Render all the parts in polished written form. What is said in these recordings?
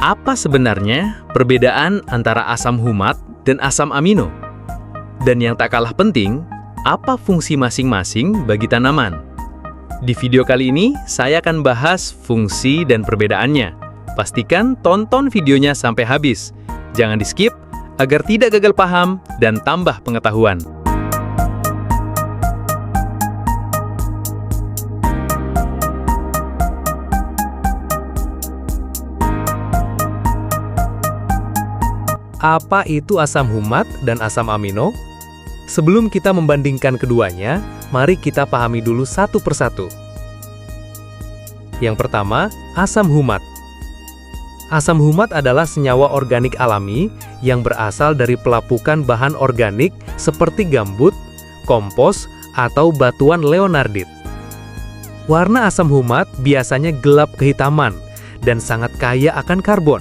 Apa sebenarnya perbedaan antara asam humat dan asam amino? Dan yang tak kalah penting, apa fungsi masing-masing bagi tanaman? Di video kali ini, saya akan bahas fungsi dan perbedaannya. Pastikan tonton videonya sampai habis. Jangan di-skip agar tidak gagal paham dan tambah pengetahuan. Apa itu asam humat dan asam amino? Sebelum kita membandingkan keduanya, mari kita pahami dulu satu persatu. Yang pertama, asam humat. Asam humat adalah senyawa organik alami yang berasal dari pelapukan bahan organik seperti gambut, kompos, atau batuan leonardit. Warna asam humat biasanya gelap kehitaman dan sangat kaya akan karbon.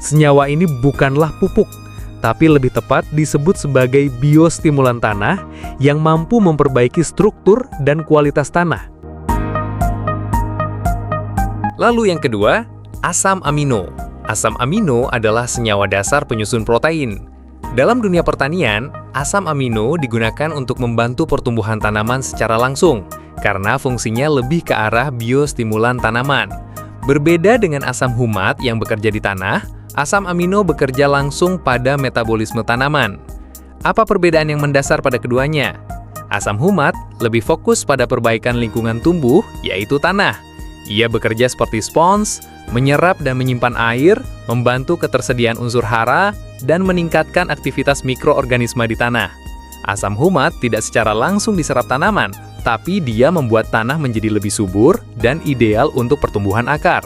Senyawa ini bukanlah pupuk, tapi lebih tepat disebut sebagai biostimulan tanah yang mampu memperbaiki struktur dan kualitas tanah. Lalu yang kedua, asam amino. Asam amino adalah senyawa dasar penyusun protein. Dalam dunia pertanian, asam amino digunakan untuk membantu pertumbuhan tanaman secara langsung, karena fungsinya lebih ke arah biostimulan tanaman. Berbeda dengan asam humat yang bekerja di tanah, asam amino bekerja langsung pada metabolisme tanaman. Apa perbedaan yang mendasar pada keduanya? Asam humat lebih fokus pada perbaikan lingkungan tumbuh, yaitu tanah. Ia bekerja seperti spons, menyerap dan menyimpan air, membantu ketersediaan unsur hara, dan meningkatkan aktivitas mikroorganisme di tanah. Asam humat tidak secara langsung diserap tanaman, tapi dia membuat tanah menjadi lebih subur dan ideal untuk pertumbuhan akar.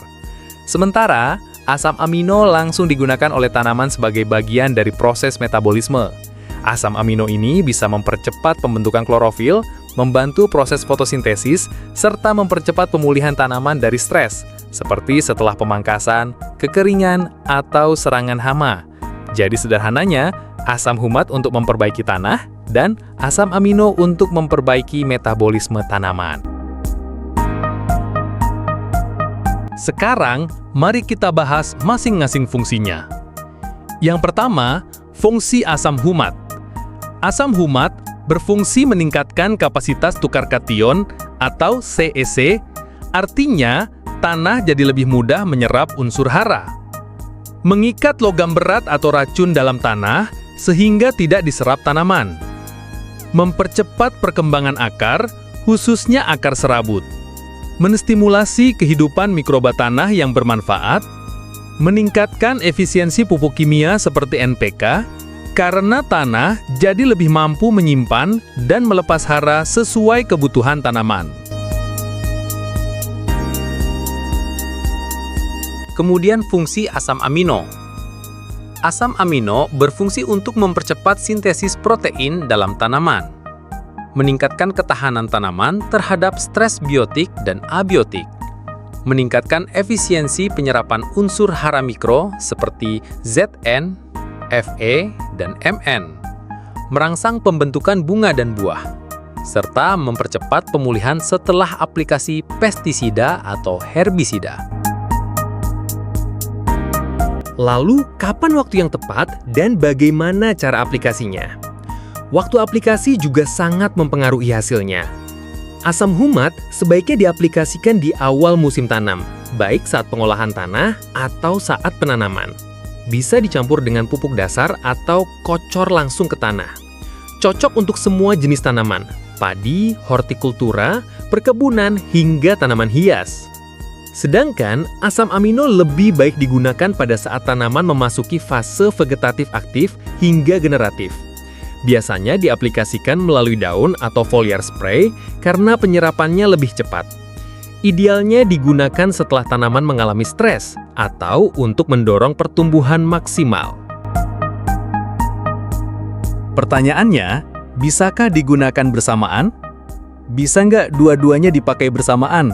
Sementara, asam amino langsung digunakan oleh tanaman sebagai bagian dari proses metabolisme. Asam amino ini bisa mempercepat pembentukan klorofil, membantu proses fotosintesis, serta mempercepat pemulihan tanaman dari stres, seperti setelah pemangkasan, kekeringan, atau serangan hama. Jadi sederhananya, asam humat untuk memperbaiki tanah, dan asam amino untuk memperbaiki metabolisme tanaman. Sekarang, mari kita bahas masing-masing fungsinya. Yang pertama, fungsi asam humat. Asam humat berfungsi meningkatkan kapasitas tukar kation atau CEC, artinya tanah jadi lebih mudah menyerap unsur hara. Mengikat logam berat atau racun dalam tanah sehingga tidak diserap tanaman. Mempercepat perkembangan akar, khususnya akar serabut. Menstimulasi kehidupan mikroba tanah yang bermanfaat, meningkatkan efisiensi pupuk kimia seperti NPK, karena tanah jadi lebih mampu menyimpan dan melepas hara sesuai kebutuhan tanaman. Kemudian fungsi asam amino. Asam amino berfungsi untuk mempercepat sintesis protein dalam tanaman, meningkatkan ketahanan tanaman terhadap stres biotik dan abiotik, meningkatkan efisiensi penyerapan unsur hara mikro seperti Zn, Fe, dan Mn, merangsang pembentukan bunga dan buah, serta mempercepat pemulihan setelah aplikasi pestisida atau herbisida. Lalu, kapan waktu yang tepat dan bagaimana cara aplikasinya? Waktu aplikasi juga sangat mempengaruhi hasilnya. Asam humat sebaiknya diaplikasikan di awal musim tanam, baik saat pengolahan tanah atau saat penanaman. Bisa dicampur dengan pupuk dasar atau kocor langsung ke tanah. Cocok untuk semua jenis tanaman, padi, hortikultura, perkebunan, hingga tanaman hias. Sedangkan asam amino lebih baik digunakan pada saat tanaman memasuki fase vegetatif aktif hingga generatif. Biasanya diaplikasikan melalui daun atau foliar spray karena penyerapannya lebih cepat. Idealnya digunakan setelah tanaman mengalami stres atau untuk mendorong pertumbuhan maksimal. Pertanyaannya, bisakah digunakan bersamaan? Bisa nggak dua-duanya dipakai bersamaan?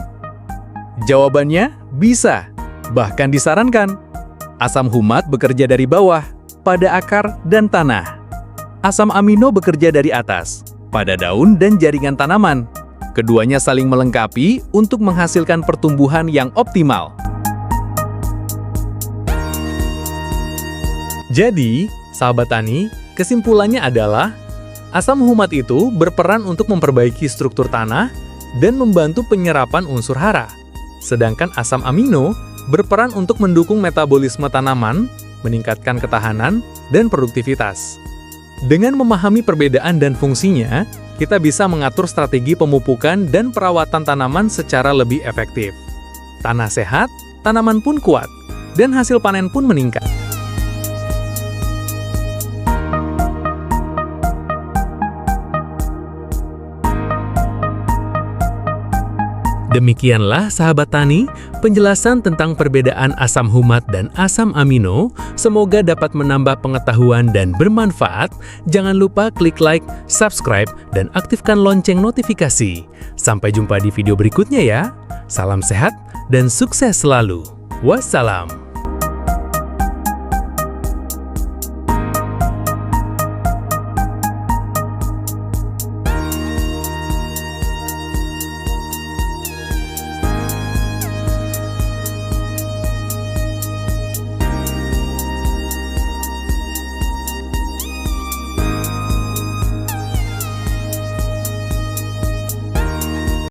Jawabannya, bisa. Bahkan disarankan. Asam humat bekerja dari bawah, pada akar dan tanah. Asam amino bekerja dari atas, pada daun dan jaringan tanaman. Keduanya saling melengkapi untuk menghasilkan pertumbuhan yang optimal. Jadi, sahabat tani, kesimpulannya adalah asam humat itu berperan untuk memperbaiki struktur tanah dan membantu penyerapan unsur hara. Sedangkan asam amino berperan untuk mendukung metabolisme tanaman, meningkatkan ketahanan dan produktivitas. Dengan memahami perbedaan dan fungsinya, kita bisa mengatur strategi pemupukan dan perawatan tanaman secara lebih efektif. Tanah sehat, tanaman pun kuat, dan hasil panen pun meningkat. Demikianlah sahabat tani, penjelasan tentang perbedaan asam humat dan asam amino. Semoga dapat menambah pengetahuan dan bermanfaat. Jangan lupa klik like, subscribe, dan aktifkan lonceng notifikasi. Sampai jumpa di video berikutnya ya. Salam sehat dan sukses selalu. Wassalam.